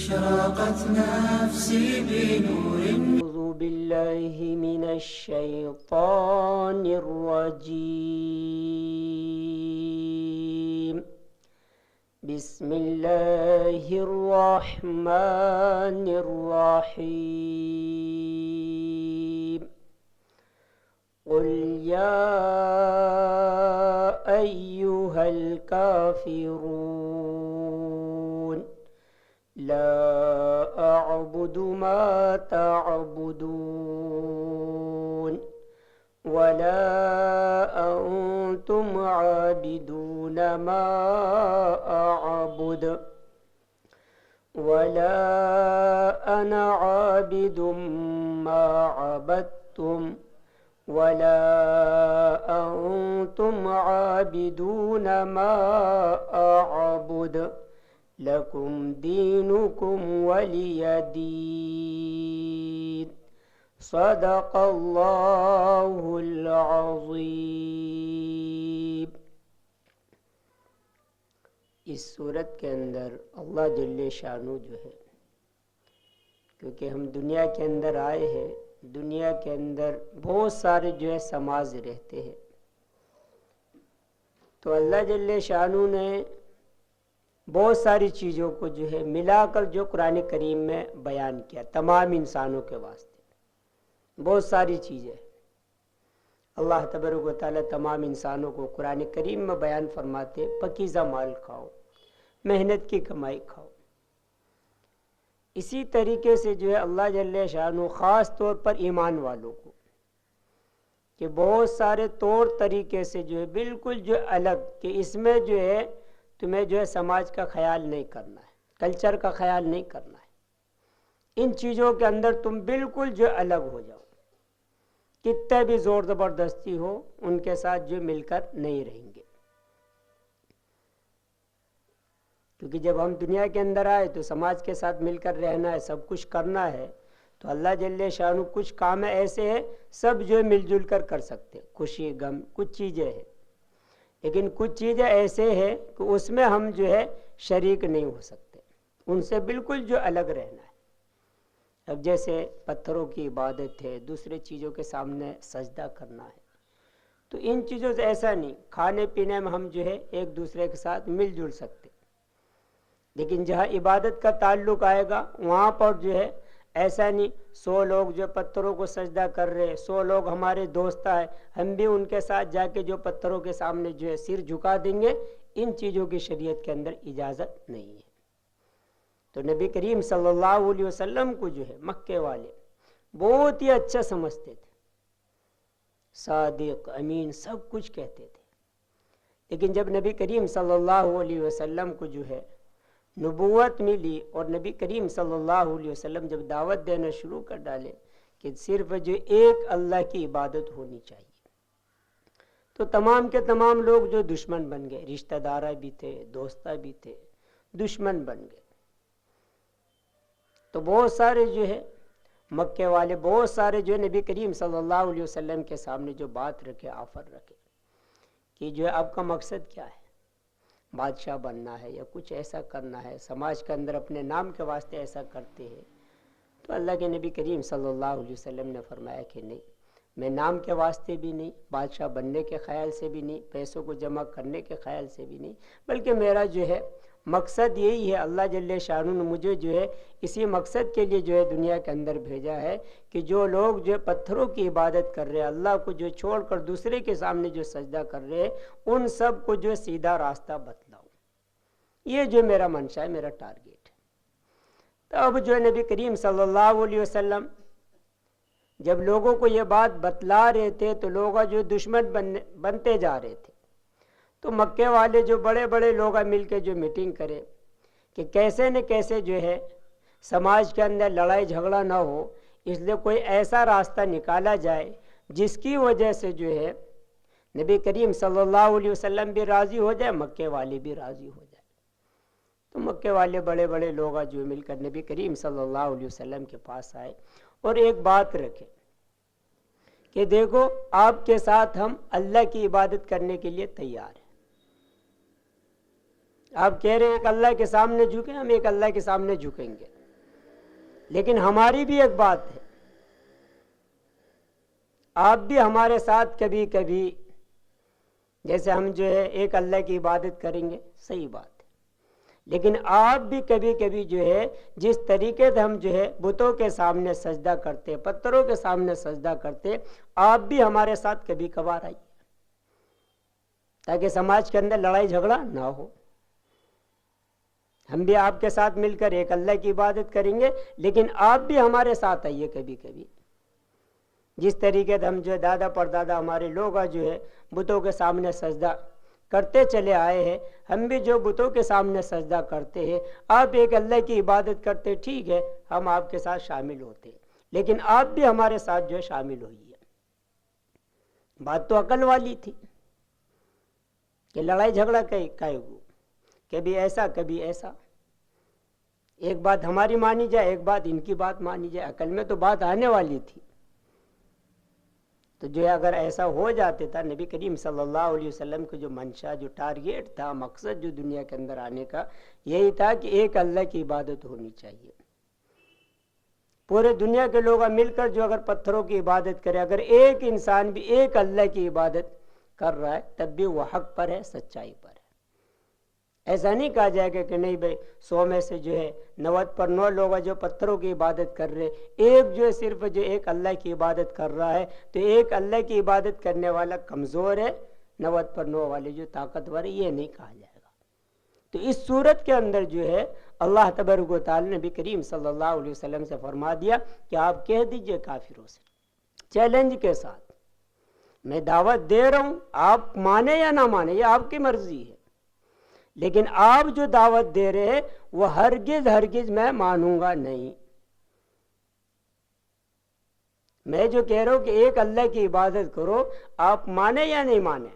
أشرقت نفسي بنور. أعوذ بالله من الشيطان الرجيم. بسم الله الرحمن الرحيم. قل يا أيها الكافرون لا أعبد ما تعبدون ولا أنتم عابدون ما أعبد ولا أنا عابد ما عبدتم ولا أنتم عابدون ما أعبد لكم دينكم ولي دين. صدق اللہ العظیم. اس صورت کے اندر اللہ جل شانہ جو ہے، کیونکہ ہم دنیا کے اندر آئے ہیں، دنیا کے اندر بہت سارے جو ہے سماج رہتے ہیں، تو اللہ جل شانہ نے بہت ساری چیزوں کو جو ہے ملا کر جو قرآن کریم میں بیان کیا تمام انسانوں کے واسطے. بہت ساری چیزیں اللہ تبارک و تعالیٰ تمام انسانوں کو قرآن کریم میں بیان فرماتے. پاکیزہ مال کھاؤ، محنت کی کمائی کھاؤ. اسی طریقے سے جو ہے اللہ جل شانہ خاص طور پر ایمان والوں کو کہ بہت سارے طور طریقے سے جو ہے بالکل جو الگ، کہ اس میں جو ہے تمہیں جو ہے سماج کا خیال نہیں کرنا ہے، کلچر کا خیال نہیں کرنا ہے. ان چیزوں کے اندر تم بالکل جو الگ ہو جاؤ. کتنے بھی زور زبردستی ہو ان کے ساتھ جو مل کر نہیں رہیں گے. کیونکہ جب ہم دنیا کے اندر آئے تو سماج کے ساتھ مل کر رہنا ہے، سب کچھ کرنا ہے. تو اللہ جل شانہ کچھ کام ایسے ہیں سب جو مل جل کر کر سکتے، خوشی غم کچھ چیزیں ہیں، لیکن کچھ چیزیں ایسے ہیں کہ اس میں ہم جو ہے شریک نہیں ہو سکتے، ان سے بالکل جو الگ رہنا ہے. اب جیسے پتھروں کی عبادت ہے، دوسرے چیزوں کے سامنے سجدہ کرنا ہے، تو ان چیزوں سے ایسا نہیں. کھانے پینے میں ہم جو ہے ایک دوسرے کے ساتھ مل جل سکتے، لیکن جہاں عبادت کا تعلق آئے گا وہاں پر جو ہے ایسا نہیں 100 لوگ جو پتھروں کو سجدہ کر رہے، 100 لوگ ہمارے دوست ہیں، ہم بھی ان کے ساتھ جا کے جو پتھروں کے سامنے جو ہے سر جھکا دیں گے. ان چیزوں کی شریعت کے اندر اجازت نہیں ہے. تو نبی کریم صلی اللہ علیہ وسلم کو جو ہے مکے والے بہت ہی اچھا سمجھتے تھے، صادق امین سب کچھ کہتے تھے. لیکن جب نبی کریم صلی اللہ علیہ وسلم کو جو ہے نبوت ملی اور نبی کریم صلی اللہ علیہ وسلم جب دعوت دینا شروع کر ڈالے کہ صرف جو ایک اللہ کی عبادت ہونی چاہیے، تو تمام کے تمام لوگ جو دشمن بن گئے. رشتہ دارہ بھی تھے، دوستہ بھی تھے، دشمن بن گئے. تو بہت سارے جو ہے مکے والے بہت سارے جو نبی کریم صلی اللہ علیہ وسلم کے سامنے جو بات رکھے، آفر رکھے کہ جو ہے آپ کا مقصد کیا ہے، بادشاہ بننا ہے یا کچھ ایسا کرنا ہے، سماج کے اندر اپنے نام کے واسطے ایسا کرتے ہیں. تو اللہ کے نبی کریم صلی اللہ علیہ وسلم نے فرمایا کہ نہیں، میں نام کے واسطے بھی نہیں، بادشاہ بننے کے خیال سے بھی نہیں، پیسوں کو جمع کرنے کے خیال سے بھی نہیں، بلکہ میرا جو ہے مقصد یہی ہے. اللہ جل شانہ نے مجھے جو ہے اسی مقصد کے لیے جو ہے دنیا کے اندر بھیجا ہے کہ جو لوگ جو پتھروں کی عبادت کر رہے ہیں، اللہ کو جو چھوڑ کر دوسرے کے سامنے جو سجدہ کر رہے ہیں، ان سب کو جو سیدھا راستہ بتلاؤ. یہ جو میرا منشا ہے، میرا ٹارگیٹ ہے. تو اب جو نبی کریم صلی اللہ علیہ وسلم جب لوگوں کو یہ بات بتلا رہے تھے تو لوگ جو دشمن بنتے جا رہے تھے. تو مکے والے جو بڑے بڑے لوگ مل کے جو میٹنگ کرے کہ کیسے نہ کیسے جو ہے سماج کے اندر لڑائی جھگڑا نہ ہو، اس لیے کوئی ایسا راستہ نکالا جائے جس کی وجہ سے جو ہے نبی کریم صلی اللہ علیہ وسلم بھی راضی ہو جائے، مکے والے بھی راضی ہو جائے. تو مکے والے بڑے بڑے لوگ جو مل کر نبی کریم صلی اللہ علیہ وسلم کے پاس آئے اور ایک بات رکھے کہ دیکھو آپ کے ساتھ ہم اللہ کی عبادت کرنے کے لیے تیار ہیں. آپ کہہ رہے ہیں ایک اللہ کے سامنے جھکیں، ہم ایک اللہ کے سامنے جھکیں گے. لیکن ہماری بھی ایک بات ہے، آپ بھی ہمارے ساتھ کبھی کبھی جیسے ہم جو ہے ایک اللہ کی عبادت کریں گے، صحیح بات ہے، لیکن آپ بھی کبھی کبھی جو ہے جس طریقے سے ہم جو ہے بتوں کے سامنے سجدہ کرتے، پتھروں کے سامنے سجدہ کرتے، آپ بھی ہمارے ساتھ کبھی کبھار آئیے، تاکہ سماج کے اندر لڑائی جھگڑا نہ ہو۔ ہم بھی آپ کے ساتھ مل کر ایک اللہ کی عبادت کریں گے، لیکن آپ بھی ہمارے ساتھ آئیے کبھی کبھی۔ جس طریقے سے ہم جو ہے دادا پردادا ہمارے لوگ جو ہے بتوں کے سامنے سجدہ کرتے چلے آئے ہیں، ہم بھی جو بتوں کے سامنے سجدہ کرتے ہیں، آپ ایک اللہ کی عبادت کرتے، ٹھیک ہے، ہم آپ کے ساتھ شامل ہوتے، لیکن آپ بھی ہمارے ساتھ جو ہے شامل ہوئیے۔ بات تو عقل والی تھی کہ لڑائی جھگڑا کائے ہو، کبھی ایسا کبھی ایسا، ایک بات ہماری مانی جائے، ایک بات ان کی بات مانی جائے، عقل میں تو بات آنے والی تھی۔ تو جو ہے اگر ایسا ہو جاتے تھا، نبی کریم صلی اللہ علیہ وسلم کو جو منشا، جو ٹارگیٹ تھا، مقصد جو دنیا کے اندر آنے کا یہی تھا کہ ایک اللہ کی عبادت ہونی چاہیے۔ پورے دنیا کے لوگ مل کر جو اگر پتھروں کی عبادت کرے، اگر ایک انسان بھی ایک اللہ کی عبادت کر رہا ہے، تب بھی وہ حق پر ہے، سچائی پر ہے۔ ایسا نہیں کہا جائے گا کہ نہیں بھائی 100 میں سے جو ہے 90 لوگ جو پتھروں کی عبادت کر رہے، ایک جو ہے صرف جو ایک اللہ کی عبادت کر رہا ہے، تو ایک اللہ کی عبادت کرنے والا کمزور ہے، 90 والے جو طاقتور ہے، یہ نہیں کہا جائے گا۔ تو اس صورت کے اندر جو ہے اللہ تبارک و تعالی نے نبی کریم صلی اللہ علیہ وسلم سے فرما دیا کہ آپ کہہ دیجئے کافروں سے چیلنج کے ساتھ، میں دعوت دے رہا ہوں، آپ مانے یا نہ مانے یہ آپ کی مرضی ہے، لیکن آپ جو دعوت دے رہے ہیں وہ ہرگز میں مانوں گا نہیں۔ میں جو کہہ رہا ہوں کہ ایک اللہ کی عبادت کرو، آپ مانے یا نہیں مانے،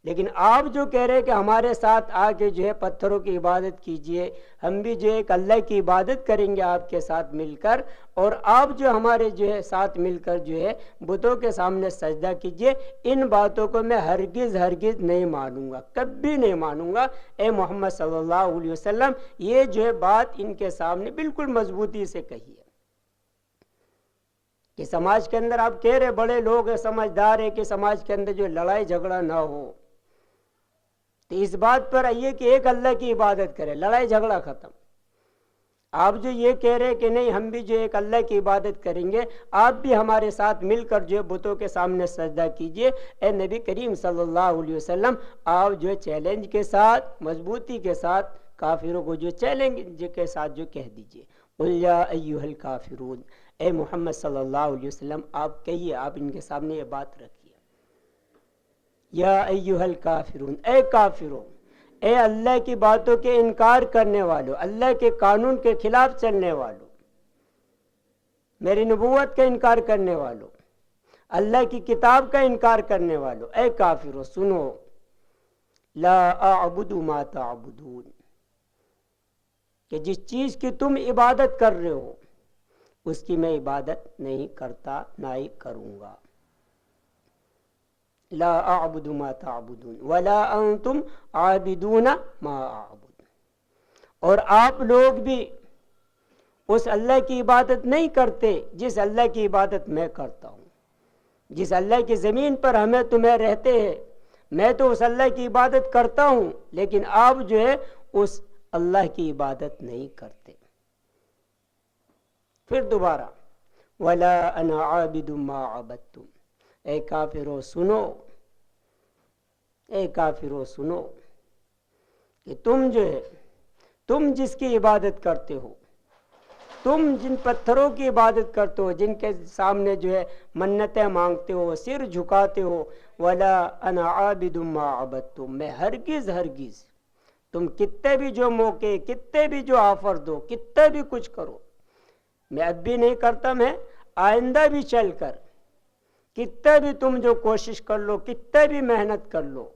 لیکن آپ جو کہہ رہے ہیں کہ ہمارے ساتھ آ کے جو ہے پتھروں کی عبادت کیجئے، ہم بھی جو ہے ایک اللہ کی عبادت کریں گے آپ کے ساتھ مل کر، اور آپ جو ہمارے جو ہے ساتھ مل کر جو ہے بتوں کے سامنے سجدہ کیجئے، ان باتوں کو میں ہرگز نہیں مانوں گا، کبھی نہیں مانوں گا۔ اے محمد صلی اللہ علیہ وسلم، یہ جو ہے بات ان کے سامنے بالکل مضبوطی سے کہی ہے کہ سماج کے اندر آپ کہہ رہے بڑے لوگ ہیں، سمجھدار ہیں کہ سماج کے اندر جو لڑائی جھگڑا نہ ہو، تو اس بات پر آئیے کہ ایک اللہ کی عبادت کرے، لڑائی جھگڑا ختم۔ آپ جو یہ کہہ رہے کہ نہیں ہم بھی جو ایک اللہ کی عبادت کریں گے، آپ بھی ہمارے ساتھ مل کر جو بتوں کے سامنے سجدہ کیجئے، اے نبی کریم صلی اللہ علیہ وسلم، آپ جو چیلنج کے ساتھ، مضبوطی کے ساتھ کافروں کو جو چیلنج کے ساتھ جو کہہ دیجئے، قُلْ يَا أَيُّهَا الْكَافِرُونَ، اے محمد صلی اللہ علیہ وسلم آپ کہیے، آپ ان کے سامنے یہ بات رکھیے، یا ایھا الکافرون، اے کافروں، اے اللہ کی باتوں کے انکار کرنے والوں، اللہ کے قانون کے خلاف چلنے والوں، میری نبوت کا انکار کرنے والوں، اللہ کی کتاب کا انکار کرنے والوں، اے کافروں سنو، لا اعبد ما تعبدون، کہ جس چیز کی تم عبادت کر رہے ہو اس کی میں عبادت نہیں کرتا، نہ ہی کروں گا۔ لا اعبد ما تعبدون ولا انتم عابدون ما اعبد، اور آپ لوگ بھی اس اللہ کی عبادت نہیں کرتے جس اللہ کی عبادت میں کرتا ہوں۔ جس اللہ کی زمین پر ہمیں تمہیں رہتے ہیں، میں تو اس اللہ کی عبادت کرتا ہوں، لیکن آپ جو ہے اس اللہ کی عبادت نہیں کرتے۔ پھر دوبارہ ولا انا عابد ما عبدتم، اے کافروں سنو، اے کافروں سنو، کہ تم جو ہے تم جس کی عبادت کرتے ہو، تم جن پتھروں کی عبادت کرتے ہو، جن کے سامنے جو ہے منتیں مانگتے ہو، سر جھکاتے ہو، ولا انا عابد ما عبدتم، میں ہرگز تم کتنے بھی جو موقع، کتنے بھی جو آفر دو، کتنے بھی کچھ کرو، میں اب بھی نہیں کرتا، میں آئندہ بھی چل کر کتنے بھی تم جو کوشش کر لو، کتنے بھی محنت کر لو،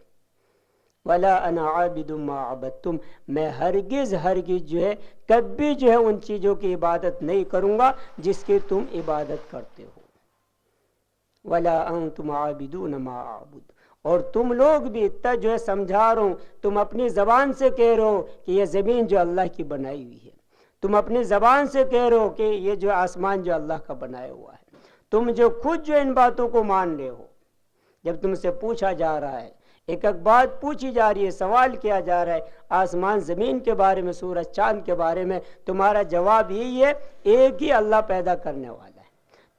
ولا انا عابد ما عبدتم، میں ہرگز جو ہے کبھی جو ہے ان چیزوں کی عبادت نہیں کروں گا جس کی تم عبادت کرتے ہو، ولا انتم عابدون ما اعبد، اور تم لوگ بھی اتنا جو ہے سمجھا رہا ہوں، تم اپنی زبان سے کہہ رہے ہو کہ یہ زمین جو اللہ کی بنائی ہوئی ہے، تم اپنی زبان سے کہہ رہے ہو کہ یہ جو آسمان جو اللہ کا بنایا ہوا ہے، تم جو خود جو ان باتوں کو مان رہے ہو، جب تم سے پوچھا جا رہا ہے، ایک ایک بات پوچھی جا رہی ہے، سوال کیا جا رہا ہے آسمان زمین کے بارے میں، سورج چاند کے بارے میں، تمہارا جواب یہی ہے ایک ہی اللہ پیدا کرنے والا ہے،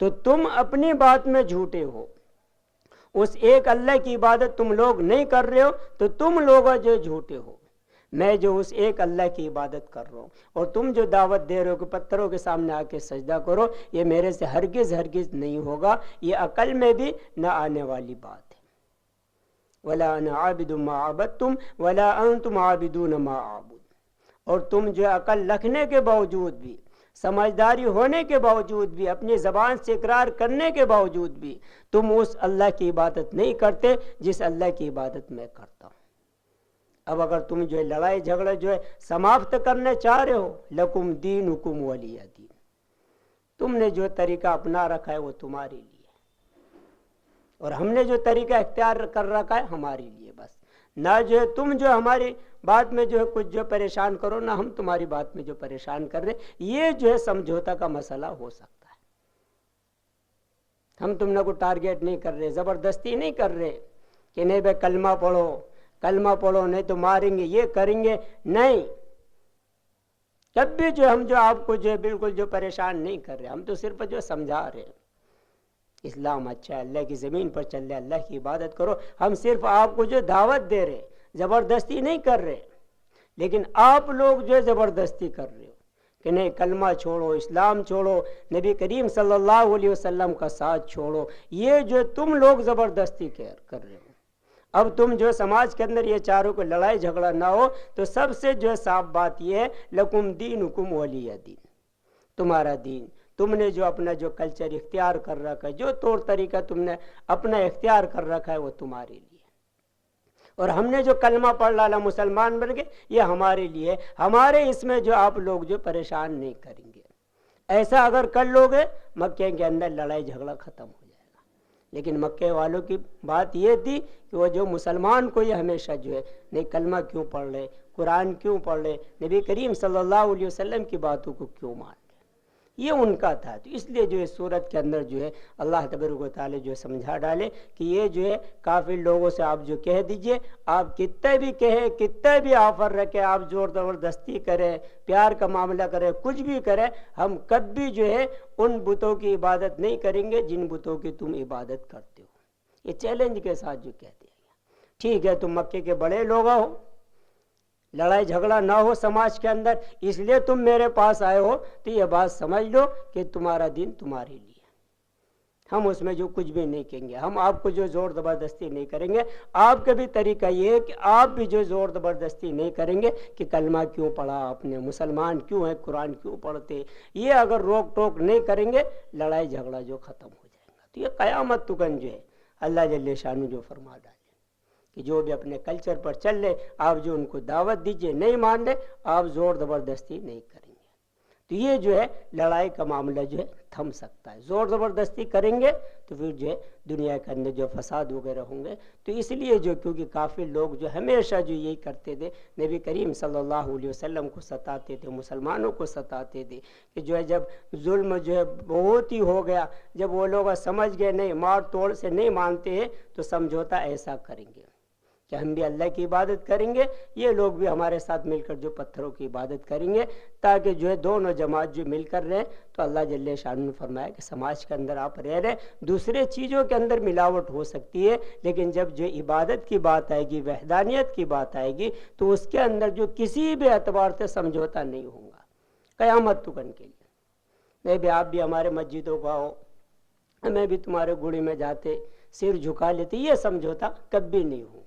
تو تم اپنی بات میں جھوٹے ہو، اس ایک اللہ کی عبادت تم لوگ نہیں کر رہے ہو تو تم لوگ جو جھوٹے ہو، میں جو اس ایک اللہ کی عبادت کر رہا ہوں اور تم جو دعوت دے رہے ہو کہ پتھروں کے سامنے آ کے سجدہ کرو، یہ میرے سے ہرگز ہرگز نہیں ہوگا، یہ عقل میں بھی نہ آنے والی بات ہے۔ وَلَا أَنَا عَابِدٌ مَا عَبَدتُّمْ وَلَا أَنْتُمْ عَابِدُونَ مَا أَعْبُدُ، اور تم جو عقل رکھنے کے باوجود بھی، سمجھداری ہونے کے باوجود بھی، اپنی زبان سے اقرار کرنے کے باوجود بھی تم اس اللہ کی عبادت نہیں کرتے جس اللہ کی عبادت میں کرتا ہوں۔ اب اگر تم جو ہے لڑائی جھگڑا جو ہے سماپت کرنے چاہ رہے ہو، لکم دینکم ولی دین، تم نے جو طریقہ اپنا رکھا ہے وہ تمہارے لیے، اور ہم نے جو طریقہ اختیار کر رکھا ہے ہمارے لیے، بس نہ جو ہے تم جو ہماری بات میں جو ہے کچھ جو پریشان کرو، نہ ہم تمہاری بات میں جو پریشان کر رہے، یہ جو ہے سمجھوتا کا مسئلہ ہو سکتا ہے۔ ہم تم نے کو ٹارگیٹ نہیں کر رہے، زبردستی نہیں کر رہے کہ نہیں بھائی کلمہ پڑھو، کلمہ پڑھو نہیں تو ماریں گے، یہ کریں گے، نہیں، کبھی جو ہم جو آپ کو جو ہے بالکل جو پریشان نہیں کر رہے، ہم تو صرف جو سمجھا رہے ہیں اسلام اچھا ہے، اللہ کی زمین پر چل رہے، اللہ کی عبادت کرو، ہم صرف آپ کو جو دعوت دے رہے، زبردستی نہیں کر رہے، لیکن آپ لوگ جو ہے زبردستی کر رہے ہو کہ نہیں کلمہ چھوڑو، اسلام چھوڑو، نبی کریم صلی اللہ علیہ وسلم کا ساتھ چھوڑو، یہ جو تم لوگ زبردستی کر رہے ہو۔ اب تم جو سماج کے اندر یہ چاروں کو لڑائی جھگڑا نہ ہو تو سب سے جو صاف بات یہ ہے لکم دینکم ولی دین، تمہارا دین، تم نے جو اپنا جو کلچر اختیار کر رکھا ہے، جو طور طریقہ تم نے اپنا اختیار کر رکھا ہے وہ تمہارے لیے، اور ہم نے جو کلمہ پڑھ لالا مسلمان بن گئے یہ ہمارے لیے، ہمارے اس میں جو آپ لوگ جو پریشان نہیں کریں گے۔ ایسا اگر کر لوگے مکے کے اندر لڑائی جھگڑا ختم ہو جائے گا، لیکن مکے والوں کی بات یہ تھی کہ وہ جو مسلمان کو یہ ہمیشہ جو ہے نہیں کلمہ کیوں پڑھ لے، قرآن کیوں پڑھ لے، نبی کریم صلی اللہ علیہ وسلم کی باتوں کو کیوں مان لے، یہ ان کا تھا۔ تو اس لیے جو ہے سورت کے اندر جو ہے اللہ تبارک و تعالی جو سمجھا ڈالے کہ یہ جو ہے کافر لوگوں سے آپ جو کہہ دیجئے، آپ کتنے بھی کہیں، کتنے بھی آفر رکھیں، آپ زور زبردستی کریں، پیار کا معاملہ کریں، کچھ بھی کریں، ہم کبھی جو ہے ان بتوں کی عبادت نہیں کریں گے جن بتوں کی تم عبادت کرتے ہو۔ یہ چیلنج کے ساتھ جو کہہ دیا گیا، ٹھیک ہے تم مکے کے بڑے لوگ ہو، لڑائی جھگڑا نہ ہو سماج کے اندر، اس لیے تم میرے پاس آئے ہو، تو یہ بات سمجھ لو کہ تمہارا دین تمہارے لیے، ہم اس میں جو کچھ بھی نہیں کہیں گے، ہم آپ کو جو زور زبردستی نہیں کریں گے۔ آپ کا بھی طریقہ یہ ہے کہ آپ بھی جو زور زبردستی نہیں کریں گے کہ کلمہ کیوں پڑھا آپ نے، مسلمان کیوں ہیں، قرآن کیوں پڑھتے، یہ اگر روک ٹوک نہیں کریں گے لڑائی جھگڑا جو ختم ہو جائے گا۔ تو یہ قیامت تکن جو ہے اللہ جل شانہ جو فرما ڈالے کہ جو بھی اپنے کلچر پر چل لے، آپ جو ان کو دعوت دیجئے، نہیں مان لے، آپ زور زبردستی نہیں کریں گے، تو یہ جو ہے لڑائی کا معاملہ جو ہے تھم سکتا ہے۔ زور زبردستی کریں گے تو پھر جو ہے دنیا کے اندر جو فساد وغیرہ ہوں گے۔ تو اس لیے جو کیونکہ کافر لوگ جو ہمیشہ جو یہی کرتے تھے، نبی کریم صلی اللہ علیہ وسلم کو ستاتے تھے، مسلمانوں کو ستاتے تھے کہ جو ہے جب ظلم جو ہے بہت ہی ہو گیا، جب وہ لوگ سمجھ گئے نہیں، مار توڑ سے نہیں مانتے ہیں، تو سمجھوتا ایسا کریں گے کہ ہم بھی اللہ کی عبادت کریں گے، یہ لوگ بھی ہمارے ساتھ مل کر جو پتھروں کی عبادت کریں گے، تاکہ جو ہے دونوں جماعت جو مل کر رہیں۔ تو اللہ جل شانہ نے فرمایا کہ سماج کے اندر آپ رہ رہے، دوسرے چیزوں کے اندر ملاوٹ ہو سکتی ہے، لیکن جب جو عبادت کی بات آئے گی، وحدانیت کی بات آئے گی، تو اس کے اندر جو کسی بھی اعتبار سے سمجھوتا نہیں ہوگا قیامت تکن کے لیے۔ نہیں بھی آپ بھی ہمارے مسجدوں کو آؤ، ہمیں بھی تمہارے گڑی میں جاتے، سر جھکا لیتے، یہ سمجھوتا کبھی نہیں ہوگا۔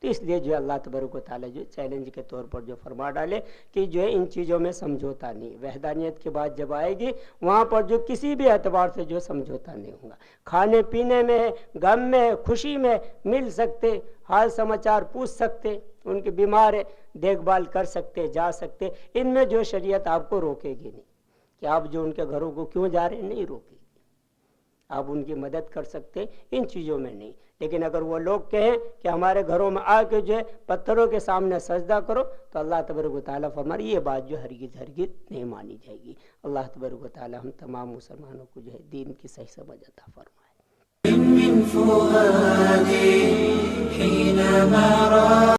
تو اس لیے جو اللہ تبارک و تعالیٰ جو چیلنج کے طور پر جو فرما ڈالے کہ جو ہے ان چیزوں میں سمجھوتا نہیں، وحدانیت کی بات جب آئے گی وہاں پر جو کسی بھی اعتبار سے جو سمجھوتا نہیں ہوگا۔ کھانے پینے میں، غم میں، خوشی میں مل سکتے، حال سماچار پوچھ سکتے، ان کے بیمار ہے دیکھ بھال کر سکتے، جا سکتے، ان میں جو شریعت آپ کو روکے گی نہیں کہ آپ جو ان کے گھروں کو کیوں جا رہے ہیں، نہیں روکے گی۔ آپ ان کی مدد کر سکتے، ان چیزوں میں نہیں. لیکن اگر وہ لوگ کہیں کہ ہمارے گھروں میں آ کے جو ہے پتھروں کے سامنے سجدہ کرو، تو اللہ تبارک و تعالیٰ فرمائے یہ بات جو ہرگز نہیں مانی جائے گی. اللہ تبارک و تعالیٰ ہم تمام مسلمانوں کو جو ہے دین کی صحیح سمجھ عطا فرمائے. من فؤادي حينما